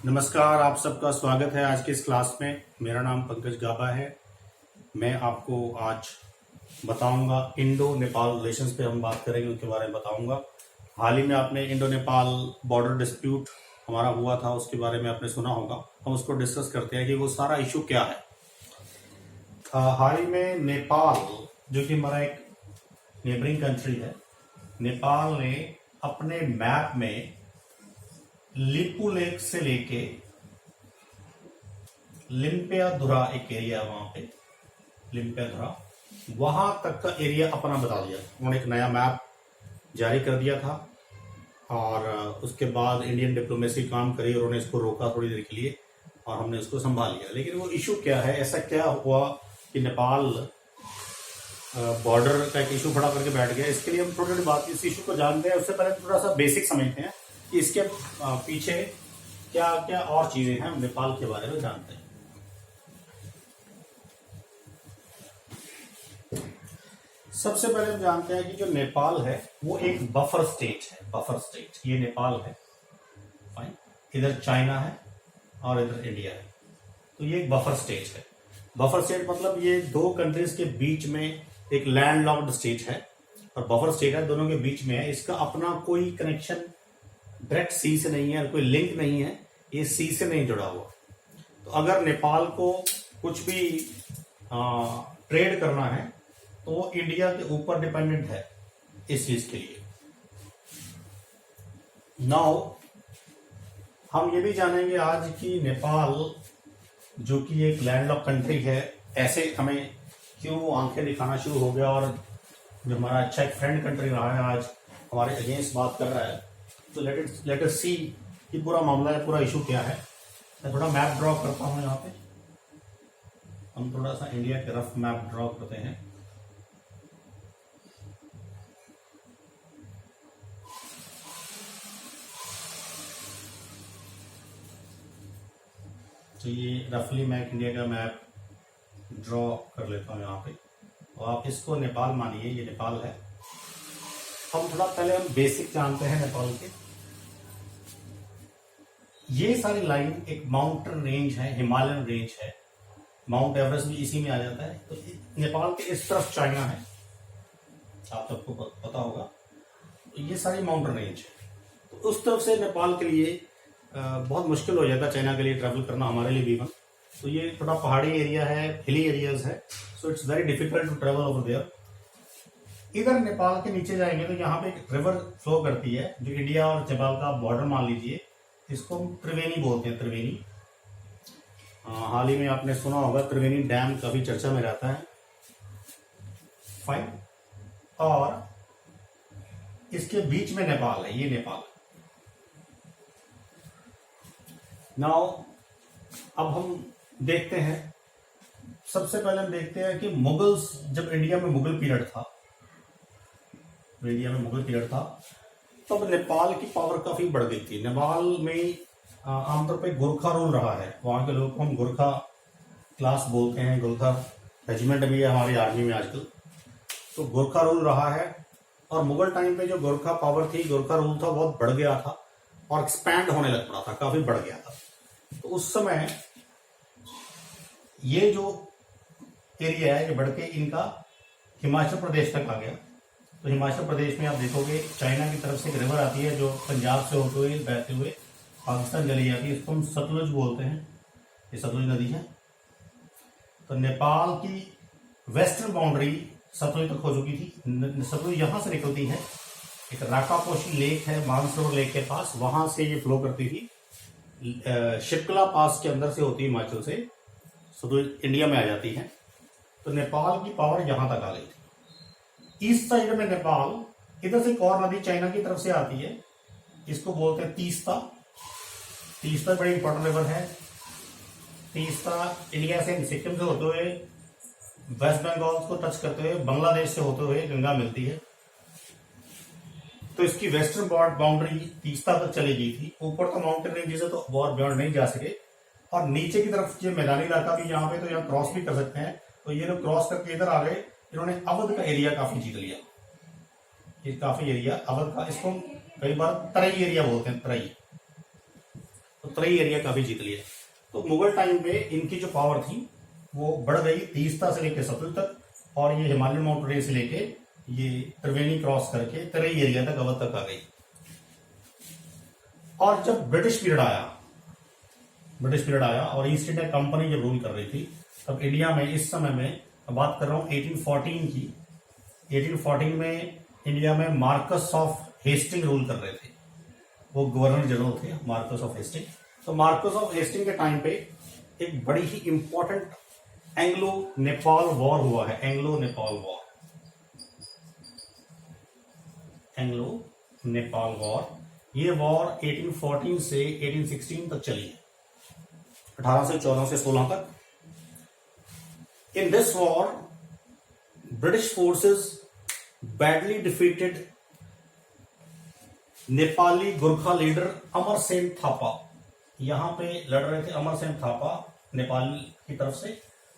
नमस्कार, आप सबका स्वागत है आज की इस क्लास में। मेरा नाम पंकज गाबा है। मैं आपको आज बताऊंगा इंडो नेपाल रिलेशंस पे हम बात करेंगे, उनके बारे में बताऊंगा। हाल ही में आपने इंडो नेपाल बॉर्डर डिस्प्यूट हमारा हुआ था, उसके बारे में आपने सुना होगा। हम उसको डिस्कस करते हैं कि वो सारा इशू क्या है। हाल ही में नेपाल, जो कि हमारा एक नेबरिंग कंट्री है, नेपाल ने अपने मैप में लिपू लेक से लेके लिम्पियाधुरा, एक एरिया वहां पे लिम्पियाधुरा, वहां तक का एरिया अपना बता दिया। उन्होंने एक नया मैप जारी कर दिया था और उसके बाद इंडियन डिप्लोमेसी काम करी और उन्होंने इसको रोका थोड़ी देर के लिए और हमने इसको संभाल लिया। लेकिन वो इशू क्या है, ऐसा क्या हुआ कि नेपाल बॉर्डर का एक इशू खड़ा करके बैठ गया। इसके लिए हम थोड़ी थोड़ी बात इस इशू को जानते हैं। उससे पहले थोड़ा सा बेसिक समझते हैं कि इसके पीछे क्या क्या और चीजें हैं, हम नेपाल के बारे में जानते हैं। सबसे पहले हम जानते हैं कि जो नेपाल है वो एक बफर स्टेट है। बफर स्टेट ये नेपाल है, फाइन। इधर चाइना है और इधर इंडिया है, तो ये एक बफर स्टेट है। बफर स्टेट मतलब ये दो कंट्रीज के बीच में एक लैंड लॉक्ड स्टेट है और बफर स्टेट है, दोनों के बीच में है। इसका अपना कोई कनेक्शन डायरेक्ट सी से नहीं है, कोई लिंक नहीं है, ये सी से नहीं जुड़ा हुआ। तो अगर नेपाल को कुछ भी ट्रेड करना है तो वो इंडिया के ऊपर डिपेंडेंट है इस चीज के लिए। नाउ हम ये भी जानेंगे आज कि नेपाल, जो कि एक लैंडलॉक कंट्री है, ऐसे हमें क्यों आंखें दिखाना शुरू हो गया और जो हमारा अच्छा एक फ्रेंड कंट्री रहा है आज हमारे अगेंस्ट बात कर रहा है। तो लेट अस सी कि पूरा मामला है, पूरा इशू क्या है। मैं थोड़ा मैप ड्रॉ करता हूं। यहाँ पे हम थोड़ा सा इंडिया के रफ मैप ड्रॉ करते हैं। तो ये रफली मैं इंडिया का मैप ड्रॉ कर लेता हूँ यहाँ पे, और आप इसको नेपाल मानिए, ये नेपाल है। हम थोड़ा पहले हम बेसिक जानते हैं नेपाल के। ये सारी लाइन एक माउंटेन रेंज है, हिमालयन रेंज है। माउंट एवरेस्ट भी इसी में आ जाता है। तो नेपाल के इस तरफ चाइना है, आप सबको पता होगा। तो ये सारी माउंटेन रेंज है, तो उस तरफ से नेपाल के लिए बहुत मुश्किल हो जाता है चाइना के लिए ट्रैवल करना, हमारे लिए भी। तो ये थोड़ा पहाड़ी एरिया है, हिली एरियाज है, so it's very difficult to travel over there. इधर नेपाल के नीचे जाएंगे तो यहाँ पे एक रिवर फ्लो करती है, जो इंडिया और नेपाल का बॉर्डर मान लीजिए। इसको हम त्रिवेणी बोलते हैं, त्रिवेणी। हाल ही में आपने सुना होगा त्रिवेणी डैम काफी चर्चा में रहता है, फाइन। और इसके बीच में नेपाल है, ये नेपाल। नाउ अब हम देखते हैं, सबसे पहले हम देखते हैं कि मुगल्स, जब इंडिया में मुगल पीरियड था, तब नेपाल की पावर काफी बढ़ गई थी। नेपाल में आमतौर पे गोरखा रूल रहा है। वहां के लोग को हम गोरखा क्लास बोलते हैं, गोरखा रेजिमेंट भी है हमारी आर्मी में आजकल। तो गोरखा रूल रहा है, और मुगल टाइम पे जो गोरखा पावर थी, गोरखा रूल था, बहुत बढ़ गया था और एक्सपैंड होने लग पड़ा था, काफी बढ़ गया था। तो उस समय ये जो एरिया है, ये बढ़ के इनका हिमाचल प्रदेश तक आ गया। तो हिमाचल प्रदेश में आप देखोगे चाइना की तरफ से एक रिवर आती है, जो पंजाब से होते हुए बहते हुए पाकिस्तान चली जाती है। इसको हम सतलुज बोलते हैं, ये सतलुज नदी है। तो नेपाल की वेस्टर्न बाउंड्री सतलुज तक हो चुकी थी। सतलुज यहां से निकलती है, एक राकापोशी लेक है मानसरोवर लेक के पास, वहां से ये फ्लो करती थी। शिपकला पास के अंदर से होती है, हिमाचल से सतलुज इंडिया में आ जाती है। तो नेपाल की पावर यहां तक आ गई थी। ईस्ट साइड में नेपाल, इधर से एक और नदी चाइना की तरफ से आती है, इसको बोलते हैं तीस्ता। तीस्ता बड़ी इंपॉर्टेंट रिवर है। तीस्ता इंडिया से, सिक्किम से होते हुए वेस्ट बंगाल को टच करते हुए बांग्लादेश से होते हुए गंगा मिलती है। तो इसकी वेस्टर्न बाउंड्री तीस्ता तक चली गई थी। ऊपर तो माउंटेन रेंजेस है, तो और बियॉन्ड नहीं जा सके। और नीचे की तरफ जो मैदानी इलाका भी यहाँ पे, तो यहाँ क्रॉस भी कर सकते हैं। तो ये लोग क्रॉस करके इधर आ गए, इन्होंने अवध का एरिया काफी जीत लिया। ये काफी एरिया अवध का, इसको कई बार तराई एरिया बोलते हैं, तराई। तो तो तराई एरिया काफी जीत लिया। तो मुगल टाइम पे इनकी जो पावर थी वो बढ़ गई तीस्ता से लेकर सतलुज तक, और ये हिमालयन माउंटेन से लेके ये त्रिवेणी क्रॉस करके तराई एरिया तक अवध तक आ गई। और जब ब्रिटिश पीरियड आया और ईस्ट इंडिया कंपनी जब रूल कर रही थी, तब इंडिया में इस समय में बात कर रहा हूं 1814 की, 1814 में इंडिया में मार्कस ऑफ हेस्टिंग रूल कर रहे थे, वो गवर्नर जनरल थे मार्कस ऑफ हेस्टिंग। तो मार्कस ऑफ हेस्टिंग के टाइम पे एक बड़ी ही इंपॉर्टेंट एंग्लो नेपाल वॉर हुआ है, एंग्लो नेपाल वॉर। ये वॉर 1814 से 1816 तक चली है, 1814 से 16 तक। In this war British forces badly defeated Nepali Gurkha leader Amarsen Thapa. यहां पे लड़ रहे थे अमरसेन थापा नेपाल की तरफ से,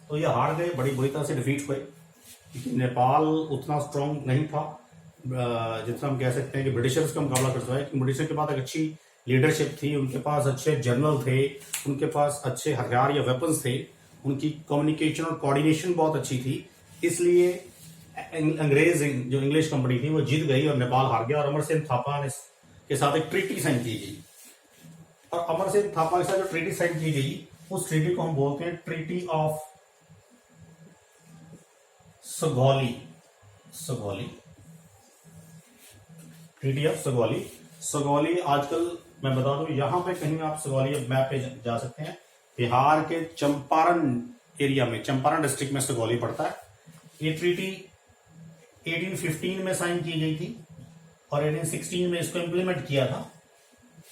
तो ये हार गए, बड़ी बुरी तरह से डिफीट हुए, क्योंकि नेपाल उतना स्ट्रांग नहीं था जितना हम कह सकते हैं कि ब्रिटिशर्स का मुकाबला कर सकता है। ब्रिटिशर के पास एक अच्छी लीडरशिप थी, उनके पास अच्छे जनरल थे, उनके पास अच्छे हथियार या वेपन्स थे, उनकी कम्युनिकेशन और कोऑर्डिनेशन बहुत अच्छी थी। इसलिए अंग्रेज जो इंग्लिश कंपनी थी वो जीत गई और नेपाल हार गया, और अमरसेन थापा के साथ एक ट्रीटी साइन की गई। और अमरसेन थापा के साथ जो ट्रीटी साइन की गई, उस ट्रीटी को हम बोलते हैं treaty of Sugauli, treaty of Sugauli. आजकल मैं बता दूं, यहां पे कहीं आप सुगौली मैप पे जा सकते हैं, बिहार के चंपारण एरिया में, चंपारण डिस्ट्रिक्ट में सुगौली पड़ता है। ये ट्रीटी 1815 में साइन की गई थी और 1816 में इसको इंप्लीमेंट किया था।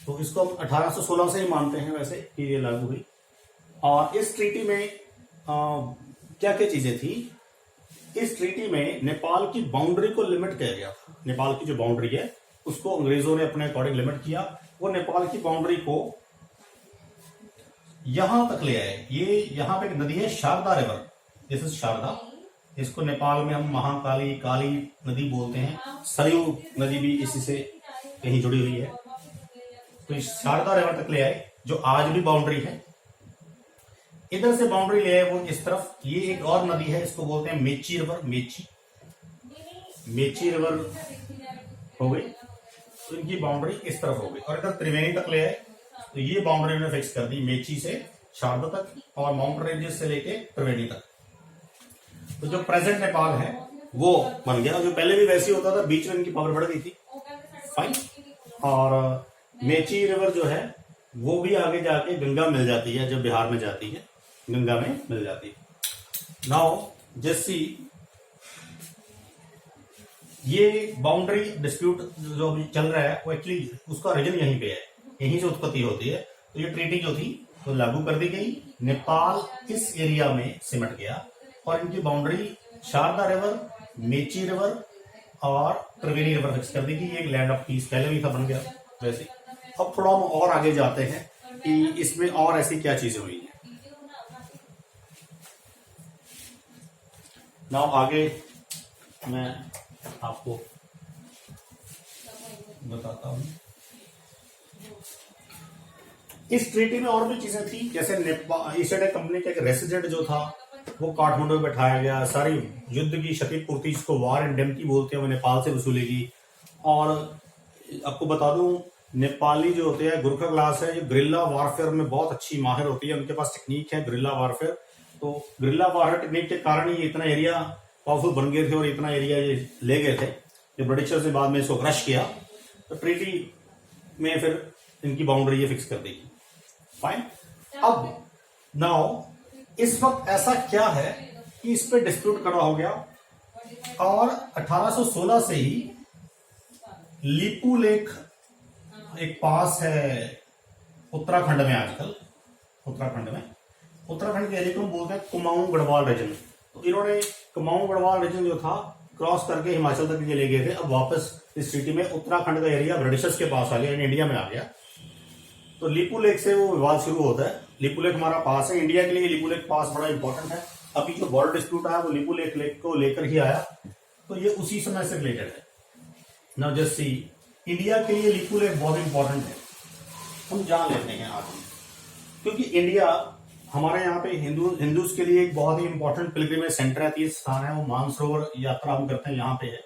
तो इसको हम 1816 से ही मानते हैं वैसे कि ये लागू हुई। और इस ट्रीटी में क्या क्या चीजें थी? इस ट्रीटी में नेपाल की बाउंड्री को लिमिट किया गया था। नेपाल की जो बाउंड्री है उसको अंग्रेजों ने अपने अकॉर्डिंग लिमिट किया। वो नेपाल की बाउंड्री को यहां तक ले आए। ये यहां पे एक नदी है Sharda river, this is Sharda. इसको नेपाल में हम महाकाली, काली नदी बोलते हैं। सरयू नदी भी इसी से कहीं जुड़ी हुई है। तो इस शारदा रिवर तक ले आए, जो आज भी बाउंड्री है। इधर से बाउंड्री ले आए वो इस तरफ। ये एक और नदी है, इसको बोलते हैं मेची रिवर, मेची रिवर हो गई। तो इनकी बाउंड्री इस तरफ हो गई। और इधर त्रिवेणी तक ले आए, तो ये बाउंड्री उन्होंने फिक्स कर दी, मेची से शारदा तक और माउंटेन रेंजेस से लेके त्रिवेणी तक। तो जो प्रेजेंट नेपाल है वो बन गया। जो पहले भी वैसे होता था, बीच में इनकी पावर बढ़ गई थी, फाइन। और मेची रिवर जो है वो भी आगे जाके गंगा मिल जाती है, जब बिहार में जाती है गंगा में मिल जाती है। नाउ जैसी ये बाउंड्री डिस्प्यूट जो अभी चल रहा है वो एक्चुअली उसका रीजन यहीं पे है, यहीं से उत्पत्ति होती है। तो ये ट्रीटी जो थी तो लागू कर दी गई। नेपाल इस एरिया में सिमट गया और इनकी boundary Sharda river, Mechi river और त्रिवेणी रिवर फिक्स कर दी गई। एक लैंड ऑफ पीस पहले भी था, बन गया वैसे। अब थोड़ा हम और आगे जाते हैं कि इसमें और ऐसी क्या चीजें हुई हैं। नाउ आगे मैं आपको बताता हूं। इस ट्रीटी में और भी चीजें थी, जैसे नेपाल ईस्ट इंडिया कंपनी का एक रेसिडेंट जो था वो काठमांडू में बैठाया गया। सारी युद्ध की क्षतिपूर्ति, इसको वार इंडेमनिटी बोलते हैं, वो नेपाल से वसूलेगी। और आपको बता दूं, नेपाली जो होते हैं गुरखा क्लास है, ये गुरिल्ला वारफेयर में बहुत अच्छी माहिर होती है। उनके पास टेक्निक है गुरिल्ला वारफेयर। तो गुरिल्ला वारफेयर टेक्निक के कारण ही इतना एरिया पावरफुल बन गए थे और इतना एरिया ये ले गए थे। जब ब्रिटिशर्स ने बाद में इसको क्रश किया तो ट्रीटी में फिर इनकी बाउंड्री ये फिक्स कर दी, फाइन। अब नाउ इस वक्त ऐसा क्या है कि इस पे डिस्प्यूट खड़ा हो गया और 1816 से ही लीपू लेक एक पास है उत्तराखंड में। आजकल उत्तराखंड के एरिया को हम बोलते हैं कुमाऊं गढ़वाल रीजन। तो इन्होंने कुमाऊं गढ़वाल रीजन जो था क्रॉस करके हिमाचल तक ये ले गए थे। अब वापस इस सिटी में उत्तराखंड का एरिया ब्रिटिशर्स के पास आ गया, इंडिया में आ गया। तो लीपू लेक से वो विवाद शुरू होता है। लीपू लेक हमारा पास है, इंडिया के लिए लीपू लेक पास बड़ा इंपॉर्टेंट है। अभी जो बॉर्डर डिस्प्यूट आया वो लीपू लेक को लेकर ही आया, तो ये उसी समय से रिलेटेड है। नाउ जस्ट सी, इंडिया के लिए लीपू लेक बहुत इंपॉर्टेंट है, हम जान लेते हैं आज। क्योंकि इंडिया हमारे यहाँ पे हिंदूज के लिए एक बहुत ही इंपॉर्टेंट पिलग्रिमेज सेंटर है, तीर्थ स्थान है, वो मानसरोवर यात्रा हम करते हैं यहाँ पे है।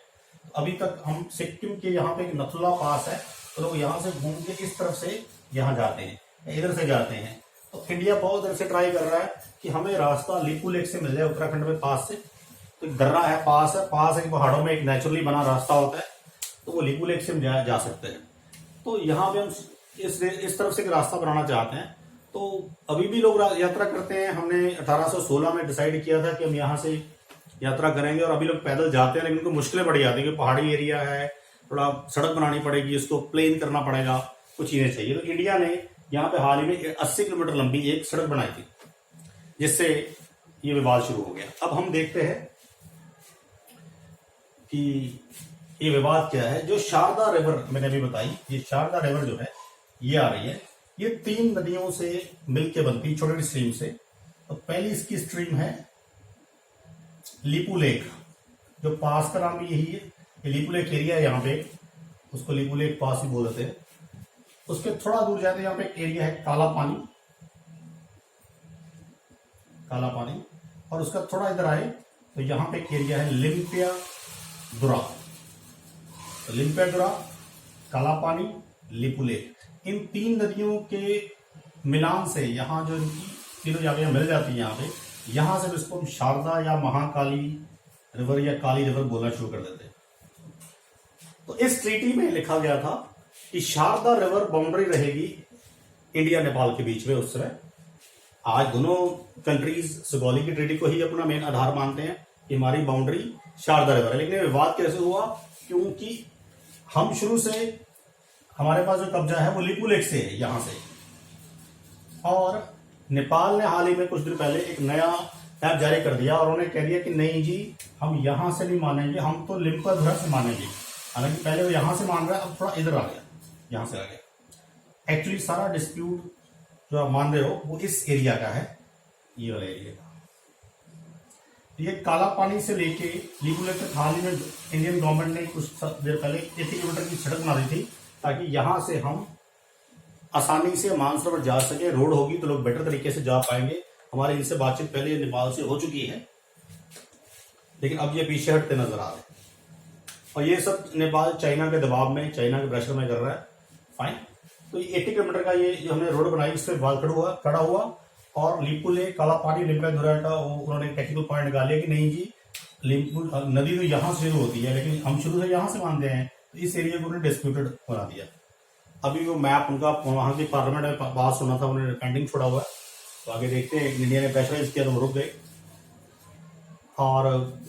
तो अभी तक हम सिक्किम के यहाँ पे एक नथुला पास है, तो लोग यहाँ से घूम के इस तरफ से यहाँ जाते हैं, इधर से जाते हैं। तो इंडिया बहुत देर से ट्राई कर रहा है कि हमें रास्ता लिपू लेक से मिल जाए, उत्तराखंड में पास से। तो एक दर्रा है, पास एक पहाड़ों में एक नेचुरली बना रास्ता होता है, तो वो लिपू लेक से हम जा सकते हैं। तो यहाँ पे हम इस तरफ से एक रास्ता बनाना चाहते हैं। तो अभी भी लोग यात्रा करते हैं। हमने 1816 में डिसाइड किया था कि हम यहाँ से यात्रा करेंगे, और अभी लोग पैदल जाते हैं, लेकिन उनको मुश्किलें बढ़ जाती है, पहाड़ी एरिया है, थोड़ा सड़क बनानी पड़ेगी, इसको प्लेन करना पड़ेगा, कुछ चीजें चाहिए। तो इंडिया ने यहाँ पे हाल ही में 80 किलोमीटर लंबी एक सड़क बनाई थी, जिससे ये विवाद शुरू हो गया। अब हम देखते हैं कि ये विवाद क्या है। जो शारदा रिवर मैंने अभी बताई, ये शारदा रिवर जो है ये आ रही है, ये 3 नदियों से मिलके बनती है, छोटी छोटी स्ट्रीम से। तो पहली इसकी स्ट्रीम है लिपू लेक, जो पास का नाम भी यही है, ये लिपू लेक एरिया है यहाँ पे, उसको लिपू लेक पास ही बोल देते हैं। उसके थोड़ा दूर जाते हैं, यहाँ पे एक एरिया है काला पानी, और उसका थोड़ा इधर आए तो यहाँ पे एक एरिया है लिम्पियादुरा। तो लिम्पियादुरा, काला पानी, लिपू लेक, इन 3 नदियों के मिलान से यहाँ जो इनकी तीनों जगह मिल जाती है, यहाँ पे यहाँ से इसको हम शारदा या महाकाली रिवर या काली रिवर बोलना शुरू कर देते हैं। तो इस ट्रीटी में लिखा गया था कि शारदा रिवर बाउंड्री रहेगी इंडिया नेपाल के बीच में। उस समय आज दोनों कंट्रीज सुगौली की ट्रीटी को ही अपना मेन आधार मानते हैं कि हमारी बाउंड्री शारदा रिवर है। लेकिन विवाद कैसे हुआ? क्योंकि हम शुरू से हमारे पास जो कब्जा है वो लिपू लेक से है, यहां से, और नेपाल ने हाल ही में कुछ दिन पहले एक नया ऐप जारी कर दिया, और उन्होंने कह दिया कि नहीं जी, हम यहां से नहीं मानेंगे, हम तो लिम्पियादुरा से मानेंगे। हालांकि पहले वो यहां से मान रहा है, अब थोड़ा इधर आ गया, यहां से आ गया। एक्चुअली सारा डिस्प्यूट जो आप मान रहे हो वो इस एरिया का है, ये वाला एरिया का। ये काला पानी से लेके लिपू लेक तक हाल ही में इंडियन गवर्नमेंट ने कुछ देर पहले 80 किलोमीटर की सड़क बना दी थी, ताकि यहां से हम आसानी से मानसरोवर जा सके। रोड होगी तो लोग बेटर तरीके से जा पाएंगे। हमारी इनसे बातचीत पहले नेपाल से हो चुकी है, लेकिन अब ये पीछे हटते नजर आ रहे हैं, और ये सब नेपाल चाइना के दबाव में, चाइना के प्रेशर में कर रहा है। फाइन। तो ये 80 किलोमीटर का ये जो हमने रोड बनाई, इस पर विवाद खड़ा हुआ, और लिपू लेक, काला पानी, लिम्पियादुरा का उन्होंने टेक्निकल पॉइंट निकाल लिया कि नहीं जी, लिपू नदी तो यहाँ से शुरू होती है, लेकिन हम शुरू से यहाँ से मानते हैं। तो इस एरिया को उन्होंने डिस्प्यूटेड बना दिया। अभी वो मैप उनका वहां की पार्लियामेंट में पास होना था, उन्होंने पेंडिंग छोड़ा हुआ है। तो आगे देखते हैं, इंडिया ने प्रेशराइज किया तो वो रुक गए, और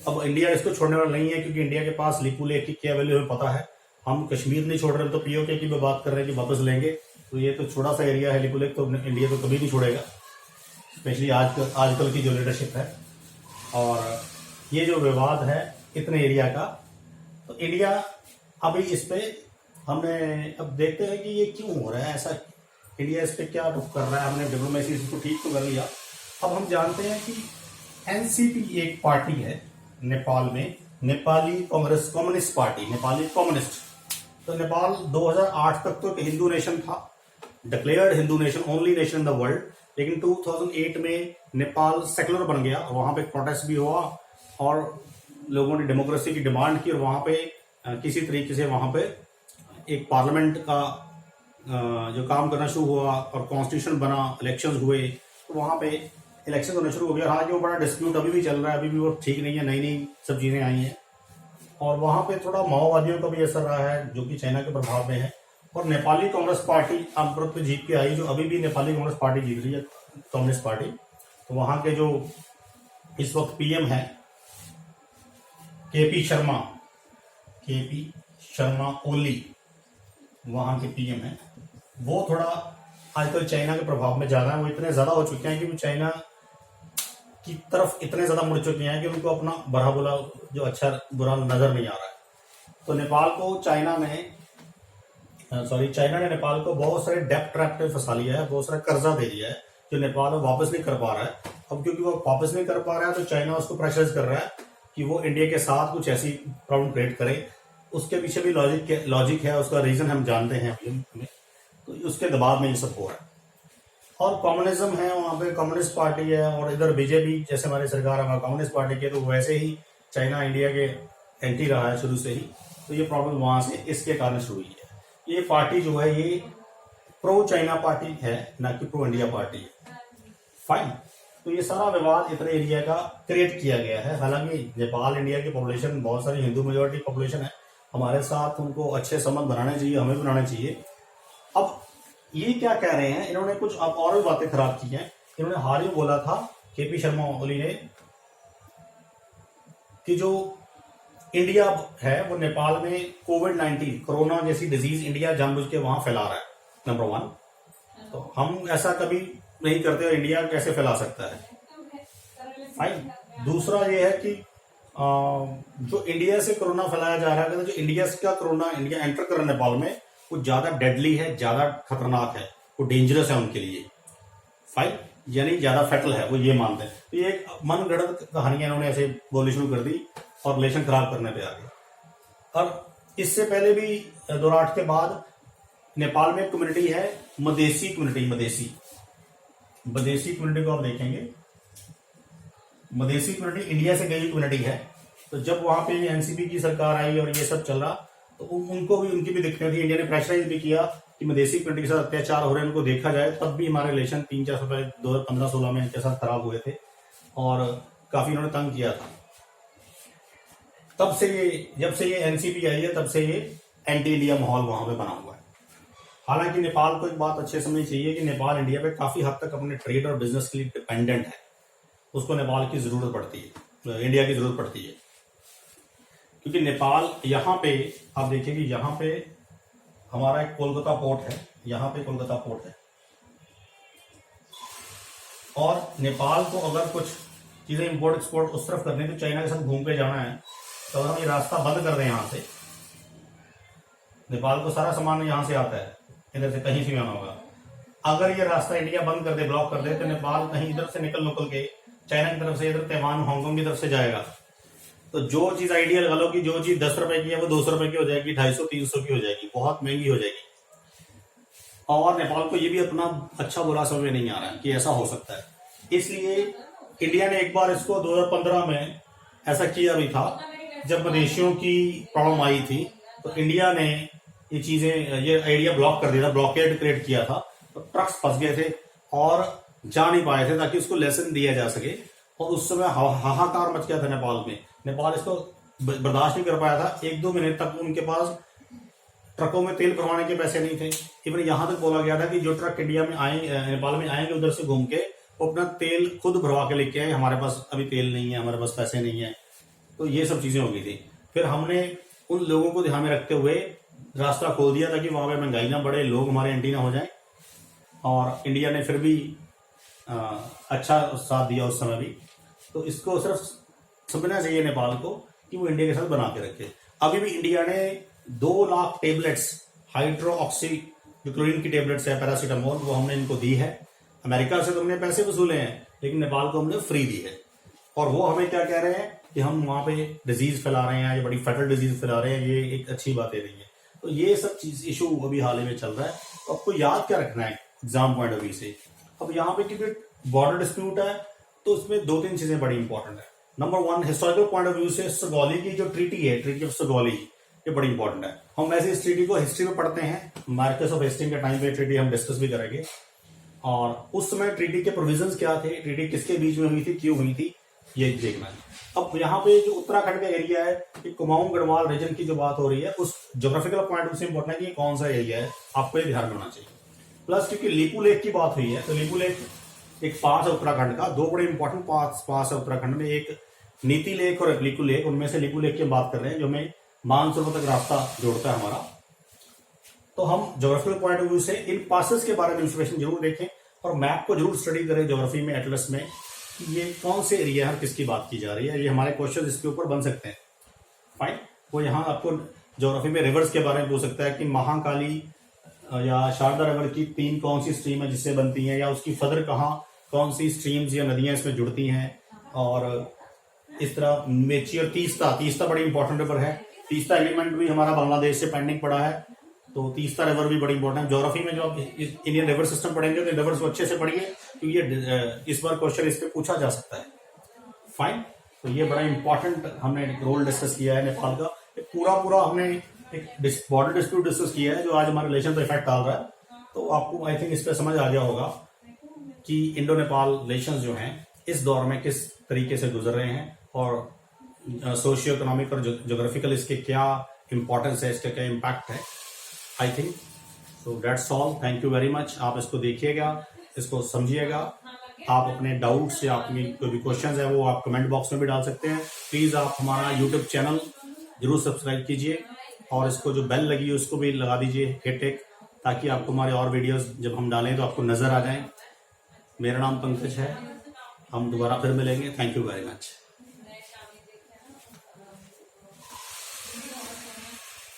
अब इंडिया इसको छोड़ने वाला नहीं है, क्योंकि इंडिया के पास लिपू लेक की क्या वैल्यू हमें पता है। हम कश्मीर नहीं छोड़ रहे, तो पीओके की बात कर रहे हैं कि वापस लेंगे। तो ये तो छोटा सा एरिया है लिपू लेक, तो इंडिया तो कभी नहीं छोड़ेगा, स्पेशली आजकल की जो लीडरशिप है। और ये जो विवाद है इतने एरिया का, तो इंडिया अभी इस पे हमने अब देखते हैं कि ये क्यों हो रहा है ऐसा, इंडिया इस पे क्या रुख कर रहा है। हमने डिप्लोमेसी इसको ठीक तो कर लिया। अब हम जानते हैं कि एनसीपी एक पार्टी है नेपाल में, Nepali Congress communist party, Nepali communist. तो नेपाल 2008 तक तो एक हिंदू नेशन था, declared Hindu nation, only nation in the world. लेकिन 2008 में नेपाल सेकुलर बन गया, और वहां पे प्रोटेस्ट भी हुआ, और लोगों ने डेमोक्रेसी की डिमांड की, और वहां पे किसी तरीके से वहां पे एक पार्लियामेंट का जो काम करना शुरू हुआ, और कॉन्स्टिट्यूशन बना, इलेक्शंस हुए, तो वहां पे इलेक्शन होने शुरू हो गया। हालांकि वो बड़ा डिस्प्यूट अभी भी चल रहा है, अभी भी वो ठीक नहीं है, नई नई सब चीजें आई हैं, और वहां पे थोड़ा माओवादियों का भी असर रहा है, जो कि चाइना के प्रभाव में है। और नेपाली कांग्रेस पार्टी अमृत पे जीत के आई, जो अभी भी नेपाली कांग्रेस पार्टी जीत रही है, कम्युनिस्ट पार्टी। तो वहां के जो इस वक्त पीएम है केपी शर्मा ओली, वहां के पीएम है, वो थोड़ा आजकल चाइना के प्रभाव में ज्यादा है। वो इतने ज्यादा हो चुके हैं कि वो चाइना की तरफ इतने ज्यादा मुड़ चुके हैं कि उनको अपना बुरा बुरा जो अच्छा बुरा नजर नहीं आ रहा है। तो नेपाल को चाइना ने नेपाल को बहुत सारे डेप्ट ट्रैप में फंसा लिया है, बहुत सारा कर्जा दे दिया है, जो नेपाल में वापस नहीं कर पा रहा है। अब क्योंकि वो वापस नहीं कर पा रहा है, तो चाइना उसको प्रेशराइज कर रहा है कि वो इंडिया के साथ कुछ ऐसी प्रॉब्लम क्रिएट करे। उसके पीछे भी लॉजिक है, उसका रीजन हम जानते हैं अभी, तो उसके दबाव में ये सब हो रहा है। और कम्युनिज्म है वहाँ पे, कम्युनिस्ट पार्टी है, और इधर बीजेपी जैसे हमारी सरकार है कम्युनिस्ट पार्टी की, तो वैसे ही चाइना इंडिया के एंटी रहा है शुरू से ही, तो ये प्रॉब्लम वहाँ से इसके कारण शुरू हुई है। ये पार्टी जो है ये प्रो चाइना पार्टी है, ना कि प्रो इंडिया पार्टी है। फाइन। तो ये सारा विवाद इतने एरिया का क्रिएट किया गया है। हालांकि नेपाल इंडिया की पॉपुलेशन बहुत सारी हिंदू मेजोरिटी पॉपुलेशन है, हमारे साथ उनको अच्छे संबंध बनाने चाहिए, हमें बनाने चाहिए। अब ये क्या कह रहे हैं, इन्होंने कुछ अब और भी बातें खराब की हैं। इन्होंने हाल ही बोला था केपी शर्मा ओली ने कि जो इंडिया है वो नेपाल में कोविड-19 कोरोना जैसी डिजीज इंडिया जानबूझ के वहां फैला रहा है, नंबर 1। तो हम ऐसा कभी नहीं करते और इंडिया कैसे फैला सकता है। फाइन। दूसरा ये है कि जो इंडिया से कोरोना फैलाया जा रहा है, जो इंडिया का कोरोना इंडिया एंटर कर रहा है नेपाल में, वो ज्यादा डेडली है, ज्यादा खतरनाक है, वो डेंजरस है उनके लिए। फाइन। यानी ज्यादा फैटल है, वो ये मानते हैं। तो ये एक मनगढ़ंत कहानियां इन्होंने ऐसे बोलनी शुरू कर दी और रिलेशन खराब करने पे आ गए। और इससे पहले भी 2008 के बाद नेपाल में कम्युनिटी है मदेसी कम्युनिटी, मदेसी कम्युनिटी को आप देखेंगे, मदेसी कम्युनिटी इंडिया से गई कम्युनिटी है। तो जब वहां पे एनसीपी की सरकार आई और ये सब चल रहा, तो उनको भी उनकी भी दिक्कतें थी। इंडिया ने प्रेशराइज भी किया कि मदेसी कम्युनिटी के साथ अत्याचार हो रहे हैं, उनको देखा जाए। तब भी हमारे रिलेशन 3-4 साल पहले 2015-16 में इनके साथ खराब हुए थे और काफी इन्होंने तंग किया था। तब से ये, जब से ये एनसीपी आई है, तब से ये एंटी इंडिया माहौल वहां पे बना हुआ है। हालांकि नेपाल को एक बात अच्छे समझनी चाहिए कि नेपाल इंडिया पे काफी हद तक अपने ट्रेड और बिजनेस के लिए डिपेंडेंट है। उसको नेपाल की जरूरत पड़ती है, इंडिया की जरूरत पड़ती है, क्योंकि नेपाल यहाँ पे आप देखिए कि यहाँ पे हमारा एक कोलकाता पोर्ट है, यहाँ पे कोलकाता पोर्ट है, और नेपाल को अगर कुछ चीजें इंपोर्ट एक्सपोर्ट उस तरफ करनी है तो चाइना के साथ घूम के जाना है, तो अगर हम ये रास्ता बंद कर दें यहाँ से, नेपाल को सारा सामान यहाँ से आता है, इधर से कहीं से भी आना होगा। अगर ये रास्ता इंडिया बंद कर दे, ब्लॉक कर दे, तो नेपाल कहीं इधर से निकल के चाइना की तरफ से इधर ताइवान हांगकांग की तरफ से जाएगा। तो जो चीज आइडिया लगा लो कि जो चीज 10 रुपए की है वो 200 रुपए की हो जाएगी, 250-300 की हो जाएगी, बहुत महंगी हो जाएगी। और नेपाल को ये भी अपना अच्छा बुरा समझ में नहीं आ रहा है कि ऐसा हो सकता है। इसलिए इंडिया ने एक बार इसको 2015 में ऐसा किया भी था, जब मदेशियों की प्रॉब्लम आई थी, तो इंडिया ने ये चीजें, ये आइडिया ब्लॉक कर दिया था, ब्लॉकेड क्रिएट किया था। तो ट्रक्स फंस गए थे और जा नहीं पाए थे, ताकि उसको लेसन दिया जा सके। और उस समय हाहाकार मच गया था नेपाल में। नेपाल इसको बर्दाश्त नहीं कर पाया था। 1-2 महीने तक उनके पास ट्रकों में तेल भरवाने के पैसे नहीं थे। इवन यहां तक बोला गया था कि जो ट्रक इंडिया में नेपाल में आएंगे उधर से घूम के वो अपना तेल खुद भरवा के लेके आए, हमारे पास अभी तेल नहीं है, हमारे पास पैसे नहीं है। तो ये सब चीजें हो गई थी। फिर हमने उन लोगों को ध्यान में रखते हुए रास्ता खोल दिया ताकि वहां पे महंगाई ना बढ़े, लोग हमारे एंटी ना हो जाए। और इंडिया ने फिर भी अच्छा साथ दिया उस समय भी। तो इसको सिर्फ समझना चाहिए नेपाल को कि वो इंडिया के साथ बना के रखे। अभी भी इंडिया ने 2 लाख टेबलेट्स हाइड्रोक्सी जो क्लोरीन की टेबलेट्स है, पैरासीटामोल, वो हमने इनको दी है। अमेरिका से तो हमने पैसे वसूले हैं, लेकिन नेपाल को हमने फ्री दी है। और वो हमें क्या कह रहे हैं कि हम वहां पे डिजीज फैला रहे हैं, ये बड़ी फैटल डिजीज फैला रहे हैं, ये एक अच्छी बातें नहीं है। तो ये सब चीज इशू अभी हाल ही में चल रहा है। तो आपको याद क्या रखना है एग्जाम पॉइंट ऑफ व्यू से। अब यहाँ पे क्योंकि बॉर्डर डिस्प्यूट है, तो उसमें 2-3 चीजें बड़ी इंपॉर्टेंट है। Number 1, historical point of view से सुगौली की जो ट्रीटी है, ट्रीटी ऑफ सुगौली, ये बड़ी इंपॉर्टेंट है। हम वैसे इस ट्रीटी को हिस्ट्री में पढ़ते हैं, मार्कस ऑफ हेस्टिंग के टाइम पे ट्रीटी हम डिस्कस भी करेंगे। और उस समय ट्रीटी के प्रोविजंस क्या थे, ट्रीटी किसके बीच में हुई थी, क्यों हुई थी, ये देखना है। अब यहाँ पे जो उत्तराखंड का एरिया है, कुमाऊं गढ़वाल रीजन की जो बात हो रही है, उस ज्योग्राफिकल पॉइंट से इंपॉर्टेंट है कि कौन सा एरिया है, आपको ये ध्यान में होना चाहिए। प्लस क्योंकि लीपू लेक की बात हुई है, तो लीपू लेक एक पास है उत्तराखंड का। 2 बड़े इंपॉर्टेंट पास है उत्तराखंड में, एक नीति लेक और एक लीपू लेक। उनमें से लीपू लेक की बात कर रहे हैं, जो हमें मानसरोवर तक रास्ता जोड़ता है हमारा। तो हम ज्योग्राफिकल पॉइंट ऑफ व्यू से इन पासेस के बारे में इंफॉर्मेशन जरूर देखें और मैप को जरूर स्टडी करें ज्योग्राफी में, एटलस में, कि ये कौन से एरिया है, किसकी बात की जा रही है। ये हमारे क्वेश्चन इसके ऊपर बन सकते हैं। फाइन। वो यहाँ आपको ज्योग्राफी में रिवर्स के बारे में पूछ सकता है कि महाकाली या शारदा रिवर की 3 कौन सी स्ट्रीम है जिससे बनती है, या उसकी फदर कहाँ, कौन सी स्ट्रीम्स या नदियां इसमें जुड़ती हैं। और इस तरह मेची और तीस्ता बड़ी इंपॉर्टेंट रिवर है। तीस्ता एलिमेंट भी हमारा बांग्लादेश से पेंडिंग पड़ा है, तो तीस्ता रिवर भी बड़ी इंपॉर्टेंट है। ज्योग्राफी में जो आप इंडियन रिवर सिस्टम पढ़ेंगे तो रिवर्स को अच्छे से पढ़िए, क्योंकि ये इस बार क्वेश्चन इस पे पूछा जा सकता है। फाइन, तो ये बड़ा इंपॉर्टेंट हमने रोल डिस्कस किया है नेपाल का। पूरा हमने एक बॉर्डर डिस्प्यूट डिस्कस किया है जो आज हमारे रिलेशन पर इफेक्ट डाल रहा है। तो आपको आई थिंक इस पर समझ आ गया होगा कि इंडो नेपाल रिलेशन जो हैं इस दौर में किस तरीके से गुजर रहे हैं, और सोशियो इकोनॉमिक और ज्योग्राफिकल इसके क्या इंपॉर्टेंस है, इसका क्या इम्पैक्ट है। I think so that's all. Thank you very much. आप इसको देखिएगा, इसको समझिएगा। आप अपने डाउट्स या अपनी कोई भी क्वेश्चंस है वो आप कमेंट बॉक्स में भी डाल सकते हैं। प्लीज आप हमारा यूट्यूब चैनल जरूर सब्सक्राइब कीजिए, और इसको जो बेल लगी है उसको भी लगा दीजिए, हिट एक, ताकि आपको हमारे और वीडियोस जब हम डालें तो आपको नजर आ जाएं। मेरा नाम पंकज है। हम दोबारा फिर मिलेंगे। Thank you very much.